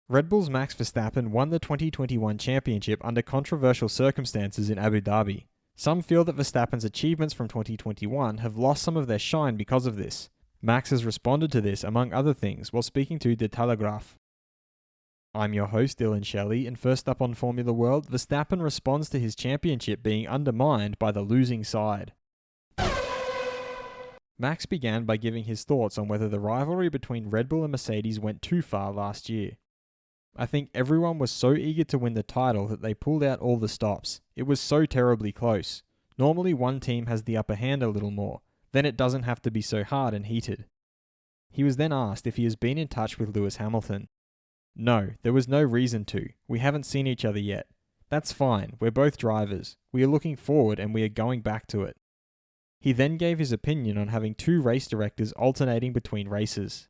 Red Bull's Max Verstappen won the 2021 championship under controversial circumstances in Abu Dhabi. Some feel that Verstappen's achievements from 2021 have lost some of their shine because of this. Max has responded to this, among other things, while speaking to Telegraaf. I'm your host, Dillon Shelley, and first up on Formula World, Verstappen responds to his championship being undermined by the losing side. Max began by giving his thoughts on whether the rivalry between Red Bull and Mercedes went too far last year. I think everyone was so eager to win the title that they pulled out all the stops. It was so terribly close. Normally one team has the upper hand a little more, then it doesn't have to be so hard and heated. He was then asked if he has been in touch with Lewis Hamilton. No, there was no reason to. We haven't seen each other yet. That's fine, we're both drivers. We are looking forward and we are going back to it. He then gave his opinion on having two race directors alternating between races.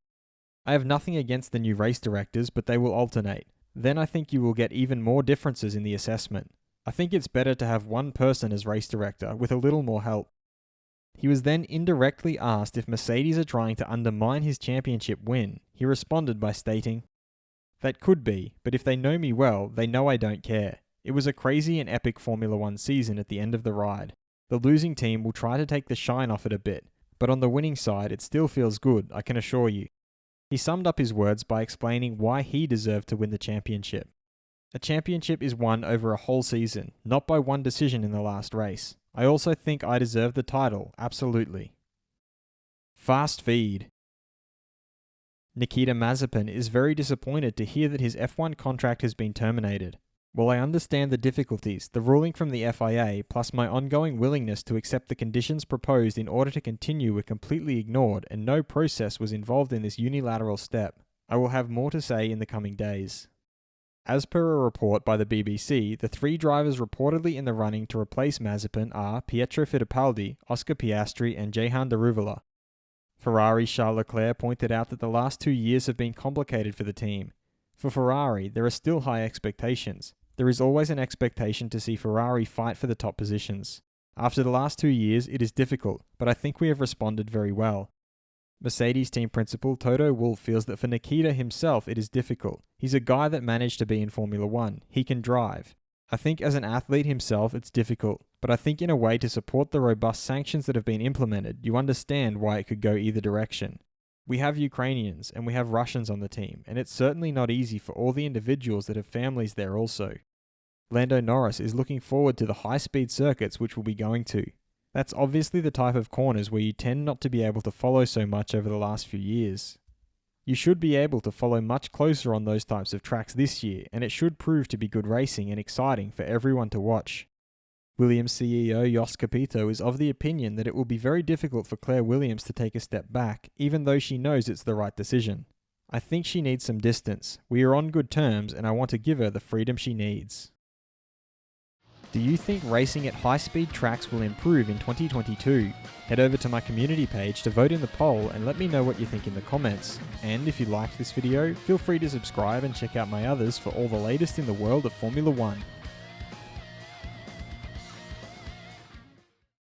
I have nothing against the new race directors, but they will alternate. Then I think you will get even more differences in the assessment. I think it's better to have one person as race director with a little more help. He was then indirectly asked if Mercedes are trying to undermine his championship win. He responded by stating, "That could be, but if they know me well, they know I don't care. It was a crazy and epic Formula 1 season at the end of the ride. The losing team will try to take the shine off it a bit, but on the winning side it still feels good, I can assure you." He summed up his words by explaining why he deserved to win the championship. A championship is won over a whole season, not by one decision in the last race. I also think I deserve the title, absolutely. Fast feed. Nikita Mazepin is very disappointed to hear that his F1 contract has been terminated. While I understand the difficulties, the ruling from the FIA, plus my ongoing willingness to accept the conditions proposed in order to continue were completely ignored and no process was involved in this unilateral step. I will have more to say in the coming days. As per a report by the BBC, the three drivers reportedly in the running to replace Mazepin are Pietro Fittipaldi, Oscar Piastri and Jehan Daruvala. Ferrari's Charles Leclerc pointed out that the last 2 years have been complicated for the team. For Ferrari, there are still high expectations. There is always an expectation to see Ferrari fight for the top positions. After the last 2 years, it is difficult, but I think we have responded very well. Mercedes team principal Toto Wolff feels that for Nikita himself it is difficult. He's a guy that managed to be in Formula 1. He can drive. I think as an athlete himself it's difficult, but I think in a way to support the robust sanctions that have been implemented, you understand why it could go either direction. We have Ukrainians and we have Russians on the team, and it's certainly not easy for all the individuals that have families there also. Lando Norris is looking forward to the high-speed circuits which we'll be going to. That's obviously the type of corners where you tend not to be able to follow so much over the last few years. You should be able to follow much closer on those types of tracks this year, and it should prove to be good racing and exciting for everyone to watch. Williams CEO Jos Capito is of the opinion that it will be very difficult for Claire Williams to take a step back, even though she knows it's the right decision. I think she needs some distance. We are on good terms and I want to give her the freedom she needs. Do you think racing at high-speed tracks will improve in 2022? Head over to my community page to vote in the poll and let me know what you think in the comments. And if you liked this video, feel free to subscribe and check out my others for all the latest in the world of Formula 1.